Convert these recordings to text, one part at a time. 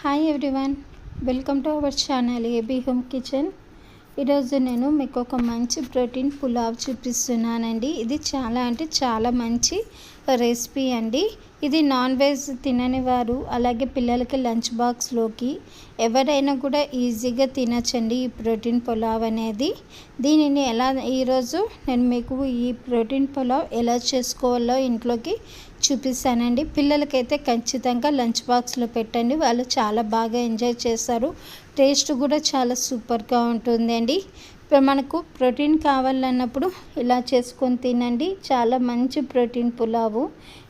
Hi everyone, welcome to our channel AB home kitchen. ఈరోజు నేను మీకు ఒక మంచి ప్రోటీన్ పులావ్ చూపిస్తున్నానండి. ఇది చాలా మంచి రెసిపీ అండి. ఇది నాన్ వెజ్ తినని వారు, అలాగే పిల్లలకి లంచ్ బాక్స్లోకి ఎవరైనా కూడా ఈజీగా తినచ్చండి ఈ ప్రోటీన్ పులావ్ అనేది. దీనిని ఈరోజు నేను మీకు ఈ ప్రోటీన్ పులావ్ ఎలా చేసుకోవాలో ఇంట్లోకి చూపిస్తానండి. పిల్లలకైతే ఖచ్చితంగా లంచ్ బాక్స్లో పెట్టండి, వాళ్ళు చాలా బాగా ఎంజాయ్ చేస్తారు. టేస్ట్ కూడా చాలా సూపర్గా ఉంటుందండి. ఇప్పుడు మనకు ప్రోటీన్ కావాలన్నప్పుడు ఇలా చేసుకొని తినండి. చాలా మంచి ప్రోటీన్ పులావు,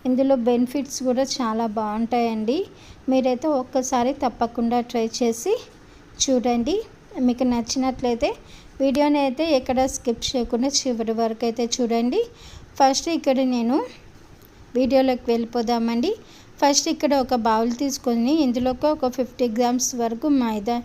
ఇందులో బెనిఫిట్స్ కూడా చాలా బాగుంటాయండి. మీరైతే ఒక్కసారి తప్పకుండా ట్రై చేసి చూడండి. మీకు నచ్చినట్లయితే వీడియోని అయితే ఎక్కడ స్కిప్ చేయకుండా చివరి వరకు అయితే చూడండి. ఫస్ట్ ఇక్కడ నేను వీడియోలోకి వెళ్ళిపోదామండి. ఫస్ట్ ఇక్కడ ఒక బౌల్ తీసుకొని ఇందులోకి ఒక 50 గ్రామ్స్ వరకు మైదా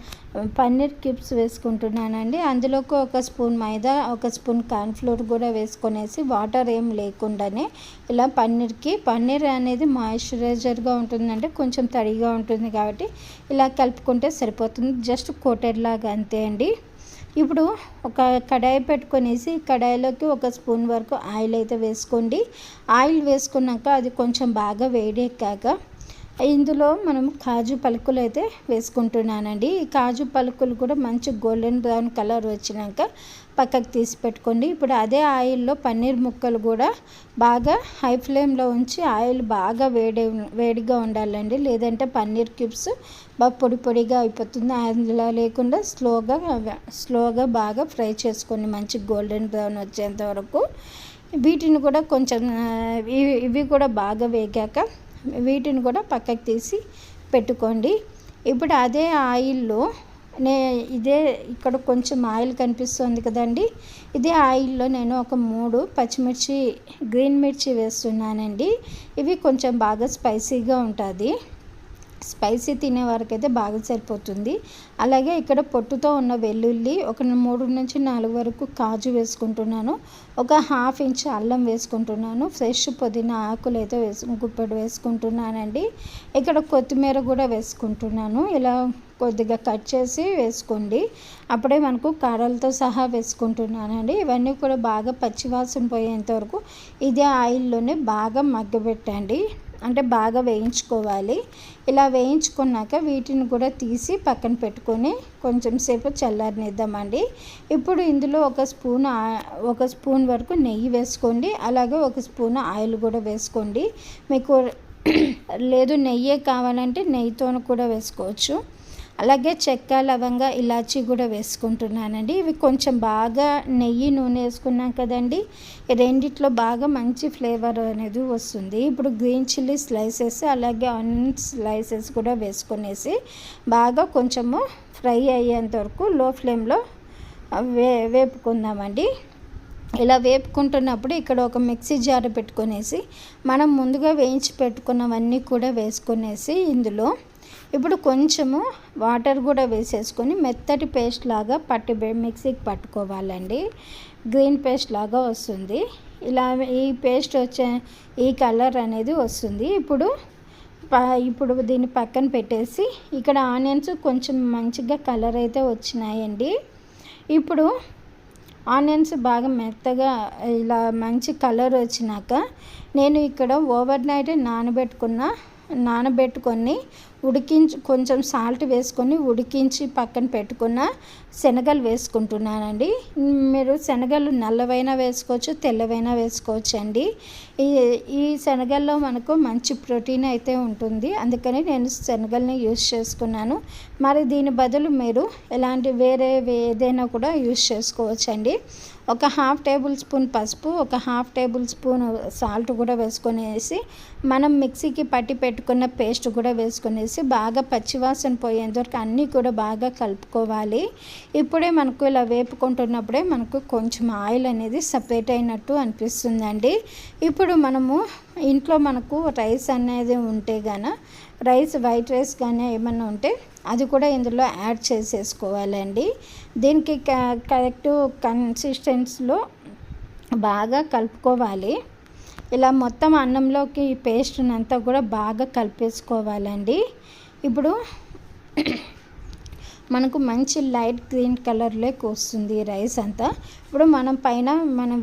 పన్నీర్ క్యూబ్స్ వేసుకుంటున్నానండి. అందులోకి ఒక స్పూన్ మైదా, ఒక స్పూన్ కార్న్ఫ్లోర్ కూడా వేసుకొనేసి వాటర్ ఏం లేకుండానే ఇలా పన్నీర్ అనేది మాయిశ్చరైజర్గా ఉంటుందంటే కొంచెం తడిగా ఉంటుంది కాబట్టి ఇలా కలుపుకుంటే సరిపోతుంది. జస్ట్ కోటెడ్ లాగా అంతే అండి. ఇప్పుడు ఒక కడాయి పెట్టుకొనేసి కడాయిలోకి ఒక స్పూన్ వరకు ఆయిల్ అయితే వేసుకోండి. ఆయిల్ వేసుకున్నాక అది కొంచెం బాగా వేడెక్కాక ఇందులో మనం కాజు పలుకులు అయితే వేసుకుంటున్నానండి. ఈ కాజు పలుకులు కూడా మంచి గోల్డెన్ బ్రౌన్ కలర్ వచ్చినాక పక్కకు తీసి పెట్టుకోండి. ఇప్పుడు అదే ఆయిల్లో పన్నీర్ ముక్కలు కూడా బాగా హై ఫ్లేమ్లో ఉంచి ఆయిల్ బాగా వేడిగా ఉండాలండి, లేదంటే పన్నీర్ క్యూబ్స్ బాగా పొడిగా అయిపోతుంది. అందులో లేకుండా స్లోగా బాగా ఫ్రై చేసుకోండి, మంచి గోల్డెన్ బ్రౌన్ వచ్చేంత వరకు. వీటిని కూడా కొంచెం ఇవి కూడా బాగా వేగాక వీటిని కూడా పక్కకు తీసి పెట్టుకోండి. ఇప్పుడు అదే ఆయిల్లో ఇదే ఇక్కడ కొంచెం ఆయిల్ కనిపిస్తుంది కదండి, ఇదే ఆయిల్లో నేను ఒక 3 పచ్చిమిర్చి గ్రీన్ మిర్చి వేస్తున్నానండి. ఇవి కొంచెం బాగా స్పైసీగా ఉంటుంది, స్పైసీ తినే వరకైతే బాగా సరిపోతుంది. అలాగే ఇక్కడ పొట్టుతో ఉన్న వెల్లుల్లి ఒక 3 నుంచి 4 వరకు కాజు వేసుకుంటున్నాను. ఒక 1/2 ఇంచ్ అల్లం వేసుకుంటున్నాను. ఫ్రెష్ పుదీనా ఆకులు అయితే గుప్పెడు వేసుకుంటున్నానండి. ఇక్కడ కొత్తిమీర కూడా వేసుకుంటున్నాను. ఇలా కొద్దిగా కట్ చేసి వేసుకోండి, అప్పుడే మనకు కారాలతో సహా వేసుకుంటున్నానండి. ఇవన్నీ కూడా బాగా పచ్చివాసన పోయేంత వరకు ఇదే ఆయిల్లోనే బాగా మగ్గబెట్టండి, అంటే బాగా వేయించుకోవాలి. ఇలా వేయించుకున్నాక వీటిని కూడా తీసి పక్కన పెట్టుకొని కొంచెం సేపు చల్లారనిద్దామండి. ఇప్పుడు ఇందులో ఒక స్పూన్ వరకు నెయ్యి వేసుకోండి, అలాగే ఒక స్పూన్ ఆయిల్ కూడా వేసుకోండి. మీకు లేదు నెయ్యే కావాలంటే నెయ్యితో కూడా వేసుకోవచ్చు. అలాగే చెక్క, లవంగ, ఇలాచీ కూడా వేసుకుంటున్నానండి. ఇవి కొంచెం బాగా నెయ్యి నూనె వేసుకున్నాం కదండి, రెండిట్లో బాగా మంచి ఫ్లేవర్ అనేది వస్తుంది. ఇప్పుడు గ్రీన్ చిల్లీ స్లైసెస్ అలాగే ఆనియన్ స్లైసెస్ కూడా వేసుకునేసి బాగా కొంచెము ఫ్రై అయ్యేంత వరకు లో ఫ్లేమ్లో వేపుకుందామండి. ఇలా వేపుకుంటున్నప్పుడు ఇక్కడ ఒక మిక్సీ జార్ పెట్టుకొనేసి మనం ముందుగా వేయించి పెట్టుకున్నవన్నీ కూడా వేసుకొనేసి ఇందులో ఇప్పుడు కొంచెము వాటర్ కూడా వేసేసుకొని మెత్తటి పేస్ట్ లాగా మిక్సీకి పట్టుకోవాలండి. గ్రీన్ పేస్ట్ లాగా వస్తుంది. ఇలా ఈ పేస్ట్ ఈ కలర్ అనేది వస్తుంది. ఇప్పుడు దీన్ని పక్కన పెట్టేసి ఇక్కడ ఆనియన్స్ కొంచెం మంచిగా కలర్ అయితే వచ్చినాయండి. ఇప్పుడు ఆనియన్స్ బాగా మెత్తగా ఇలా మంచి కలర్ వచ్చినాక నేను ఇక్కడ ఓవర్ నైట్ నానబెట్టుకొని కొంచెం సాల్ట్ వేసుకొని ఉడికించి పక్కన పెట్టుకున్న శనగలు వేసుకుంటున్నానండి. మీరు శనగలు నల్లవైనా వేసుకోవచ్చు, తెల్లవైనా వేసుకోవచ్చు అండి. ఈ శనగల్లో మనకు మంచి ప్రోటీన్ అయితే ఉంటుంది, అందుకని నేను శనగల్ని యూజ్ చేసుకున్నాను. మరి దీని బదులు మీరు వేరే ఏదైనా కూడా యూజ్ చేసుకోవచ్చు అండి. ఒక 1/2 టేబుల్ స్పూన్ పసుపు, ఒక 1/2 టేబుల్ స్పూన్ సాల్ట్ కూడా వేసుకొనేసి మనం మిక్సీకి పట్టి పెట్టుకున్న పేస్ట్ కూడా వేసుకొనేసి బాగా పచ్చివాసన పోయేంతవరకు అన్నీ కూడా బాగా కలుపుకోవాలి. ఇప్పుడే మనకు ఇలా వేపుకుంటున్నప్పుడే మనకు కొంచెం ఆయిల్ అనేది సపరేట్ అయినట్టు అనిపిస్తుందండి. ఇప్పుడు మనము ఇంట్లో మనకు రైస్ అనేది ఉంటే వైట్ రైస్ కానీ ఏమన్నా ఉంటే అది కూడా ఇందులో యాడ్ చేసేసుకోవాలండి. దీనికి కరెక్ట్ కన్సిస్టెన్సీలో బాగా కలుపుకోవాలి. ఇలా మొత్తం అన్నంలోకి ఈ పేస్ట్ని అంతా కూడా బాగా కలిపేసుకోవాలండి. ఇప్పుడు మనకు మంచి లైట్ గ్రీన్ కలర్లోకి వస్తుంది రైస్ అంతా. ఇప్పుడు మనం పైన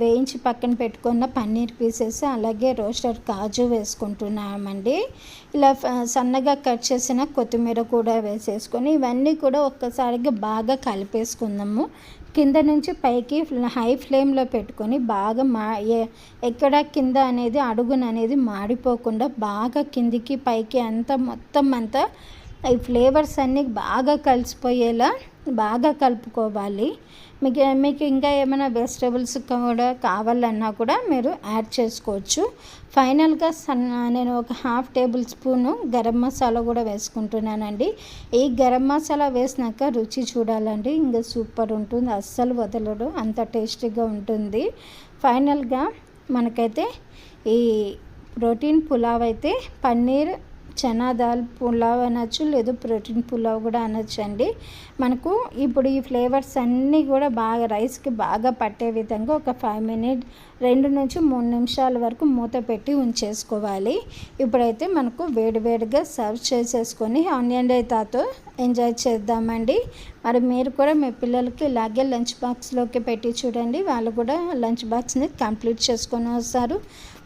వేయించి పక్కన పెట్టుకున్న పన్నీర్ పీసెస్ అలాగే రోస్టర్ కాజు వేసుకుంటున్నామండి. ఇలా సన్నగా కట్ చేసిన కొత్తిమీర కూడా వేసేసుకొని ఇవన్నీ కూడా ఒక్కసారిగా బాగా కలిపేసుకుందాము. కింద నుంచి పైకి హై ఫ్లేమ్లో పెట్టుకొని బాగా ఎక్కడ కింద అనేది అడుగున అనేది మాడిపోకుండా బాగా కిందికి పైకి అంతా మొత్తం అంతా ఈ ఫ్లేవర్స్ అన్నీ బాగా కలిసిపోయేలా బాగా కలుపుకోవాలి. మీకు ఇంకా ఏమైనా వెజిటేబుల్స్ కూడా కావాలన్నా కూడా మీరు యాడ్ చేసుకోవచ్చు. ఫైనల్గా నేను ఒక 1/2 టేబుల్ స్పూను గరం మసాలా కూడా వేసుకుంటున్నానండి. ఈ గరం మసాలా వేసినాక రుచి చూడాలండి, ఇంకా సూపర్ ఉంటుంది, అస్సలు వదలడు, అంత టేస్టీగా ఉంటుంది. ఫైనల్గా మనకైతే ఈ ప్రోటీన్ పులావ్ అయితే పన్నీర్ చనా దాల్ పులావ్ అనొచ్చు, లేదు ప్రోటీన్ పులావ్ కూడా అనొచ్చు అండి. మనకు ఇప్పుడు ఈ ఫ్లేవర్స్ అన్నీ కూడా బాగా రైస్కి బాగా పట్టే విధంగా ఒక 5 మినిట్ 2 నుంచి 3 నిమిషాల వరకు మూత పెట్టి ఉంచేసుకోవాలి. ఇప్పుడైతే మనకు వేడివేడిగా సర్వ్ చేసేసుకొని ఆనియన్ రైతాతో ఎంజాయ్ చేద్దామండి. మరి మీరు కూడా మీ పిల్లలకి ఇలాగే లంచ్ బాక్స్లోకి పెట్టి చూడండి, వాళ్ళు కూడా లంచ్ బాక్స్ని కంప్లీట్ చేసుకొని వస్తారు.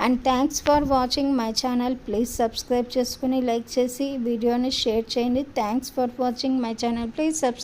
And thanks for watching my channel. Please subscribe చేసుకుని లైక్ చేసి వీడియోని షేర్ చేయండి. Thanks for watching my channel. Please subscribe.